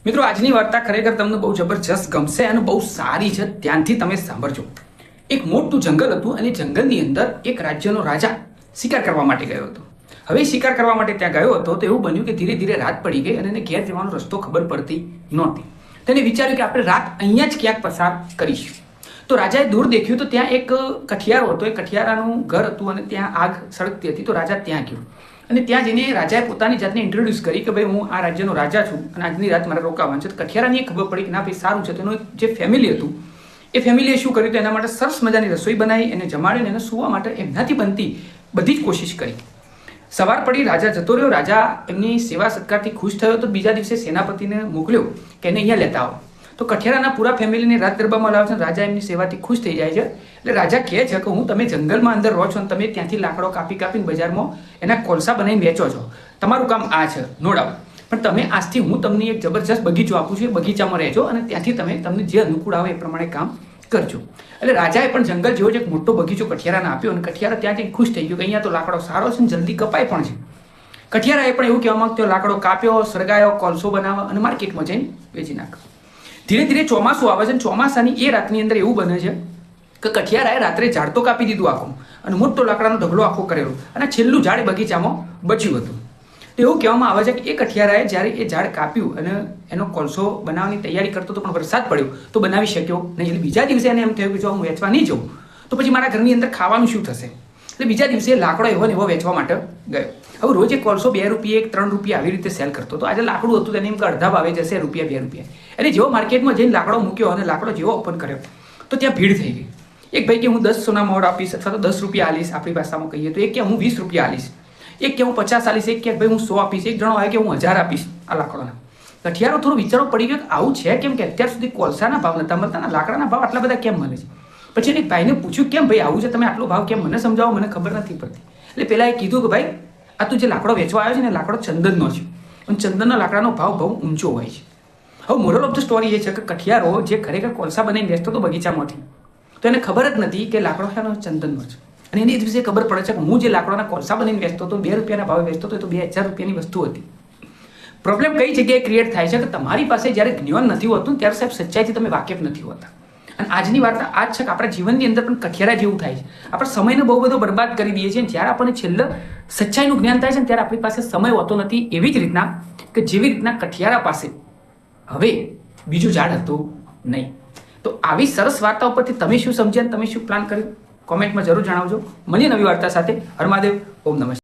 મિત્રો, આજની વાર્તા ખરેખર તમને બહુ જબરજસ્ત ગમશે અને બહુ સારી છે. ધ્યાનથી તમે સાંભળજો. એક મોટું જંગલ હતું અને જંગલની અંદર એક રાજ્યનો રાજા શિકાર કરવા માટે ગયો હતો. હવે શિકાર કરવા માટે ત્યાં ગયો હતો તો એવું બન્યું કે ધીરે ધીરે રાત પડી ગઈ અને એને ઘેર જવાનો રસ્તો ખબર પડતી નહોતી. તેને વિચાર્યું કે આપણે રાત અહીંયા જ ક્યાંક પસાર કરીશું. તો રાજાએ દૂર દેખ્યું તો ત્યાં એક કઠિયારો હતો. એ કઠિયારાનું ઘર હતું અને ત્યાં આગ સળગતી હતી. તો રાજા ત્યાં ગયો અને ત્યાં જઈને રાજાએ પોતાની જાતને ઇન્ટ્રોડ્યુસ કરી કે ભાઈ હું આ રાજ્યનો રાજા છું અને આજની રાત મારે રોકાવાનું છે. તો કઠિયારાની ખબર પડી કે ના ભાઈ સારું છે. તેનું જે ફેમિલી હતું એ ફેમિલીએ શું કર્યું તો એના માટે સરસ મજાની રસોઈ બનાવી, એને જમાડીને એને સૂવા માટે એમનાથી બનતી બધી જ કોશિશ કરી. સવાર પડી રાજા જતો રહ્યો. રાજા એમની સેવા સત્કારથી ખુશ થયો તો બીજા દિવસે સેનાપતિને મોકલ્યો કે એને અહીંયા લેતા આવો. તો કઠિયારાના પૂરા ફેમિલીને રાત ગરબામાં લાવે છે. રાજા એમની સેવાથી ખુશ થઈ જાય છે. એટલે રાજા કહે છે કે હું તમે જંગલમાં અંદર રહો છો અને તમે ત્યાંથી લાકડો કાપી કાપીને બજારમાં એના કોલસા બનાવીને વેચો છો. તમારું કામ આ છે, નો ડાઉટ. પણ તમે આજથી હું તમને એક જબરજસ્ત બગીચો આપું છું. એ બગીચામાં રહેજો અને ત્યાંથી તમને જે અનુકૂળ આવે એ પ્રમાણે કામ કરજો. એટલે રાજાએ પણ જંગલ જેવો જ એક મોટો બગીચો કઠિયારાને આપ્યો અને કઠિયારા ત્યાં જઈને ખુશ થઈ ગયો કે અહીંયા તો લાકડો સારો છે ને જલ્દી કપાય પણ છે. કઠિયારાએ પણ એવું કહેવા માંગતો લાકડો કાપ્યો, સળગાયો, કોલસો બનાવ્યો અને માર્કેટમાં જઈને વેચી નાખ્યો. ધીરે ધીરે ચોમાસું આવે છે અને ચોમાસાની એ રાતની અંદર એવું બને છે કે કઠિયારાએ રાત્રે ઝાડ તો કાપી દીધું આખું અને મોટો લાકડાનો ઢગલો આખો કરેલો અને છેલ્લું ઝાડ બગીચામાં બચ્યું હતું. તો એવું કહેવામાં આવે છે કે એ કઠિયારાએ જ્યારે એ ઝાડ કાપ્યું અને એનો કોલસો બનાવવાની તૈયારી કરતો હતો પણ વરસાદ પડ્યો તો બનાવી શક્યો નહીં. એટલે બીજા દિવસે એને એમ થયું કે જો હું વેચવા નહીં જાઉં તો પછી મારા ઘરની અંદર ખાવાનું શું થશે. એટલે બીજા દિવસે લાકડો એવો ને એવો વેચવા માટે ગયો. હવે રોજ એક કોલસો 2 રૂપિયા 3 રૂપિયા આવી રીતે સેલ કરતો હતો. આજે લાકડું હતું તેને એમ કે અડધા ભાવે જશે, રૂપિયા 2 રૂપિયા. એટલે જેવો માર્કેટમાં જઈને લાકડો મૂક્યો અને લાકડો જેવો ઓપન કર્યો તો ત્યાં ભીડ થઈ ગઈ. એક ભાઈ કે હું 10 સોના મોડ આપીશ અથવા તો 10 રૂપિયા આલીશ, આપણી ભાષામાં કહીએ તો. એક કે હું 20 રૂપિયા આલીશ, એક કે હું 50 આલીશ, એક કે ભાઈ હું 100 આપીશ, એક જણો આવે કે હું 1000 આપીશ આ લાકડાના. કઠિયારો થોડો વિચારો પડી ગયો કે આવું છે કેમ કે અત્યાર સુધી કોલસાના ભાવ નતા મળતા, લાકડાના ભાવ આટલા બધા કેમ મળે છે. પછી એક ભાઈને પૂછ્યું કેમ ભાઈ આવું છે, તમે આટલો ભાવ કેમ, મને સમજાવો, મને ખબર નથી પડતી. એટલે પેલા એ કીધું કે ભાઈ આ તું જે લાકડો વેચવા આવ્યો છે ને લાકડો ચંદનનો છે અને ચંદનના લાકડાનો ભાવ બહુ ઊંચો હોય છે. હવે મોરલ ઓફ ધ સ્ટોરી એ છે કે કઠિયારો જે ખરેખર કોલસા બનાવીને વેચતો હતો બગીચામાંથી, તો એને ખબર જ નથી કે લાકડો છે ચંદનનો છે. અને એની દિવસે ખબર પડે છે કે હું જે લાકડાના કોલસા બનાવીને વેચતો હતો 2 રૂપિયાના ભાવે વેચતો હતો તો 2000 રૂપિયાની વસ્તુ હતી. પ્રોબ્લેમ કઈ જગ્યાએ ક્રિએટ થાય છે કે તમારી પાસે જ્યારે જ્ઞાન નથી હોતું ત્યારે સાહેબ સચ્ચાઈથી તમે વાકેફ નથી હોતા. અને આજની વાર્તા આ જ છે કે આપણા જીવનની અંદર પણ કઠિયારા જેવું થાય છે. આપણે સમયને બહુ બધો બરબાદ કરી દઈએ છીએ. જ્યારે આપણને છેલ્લે સચ્ચાઈનું જ્ઞાન થાય છે ને ત્યારે આપણી પાસે સમય હોતો નથી. એવી જ રીતના કે જેવી રીતના કઠિયારા પાસે હવે બીજું ઝાડ હતું નહીં. તો આવી સરસ વાર્તા ઉપરથી તમે શું સમજ્યા, તમે શું પ્લાન કર્યું, કોમેન્ટમાં જરૂર જણાવજો. મળીએ નવી વાર્તા સાથે. હર મહાદેવ. ઓમ નમઃ.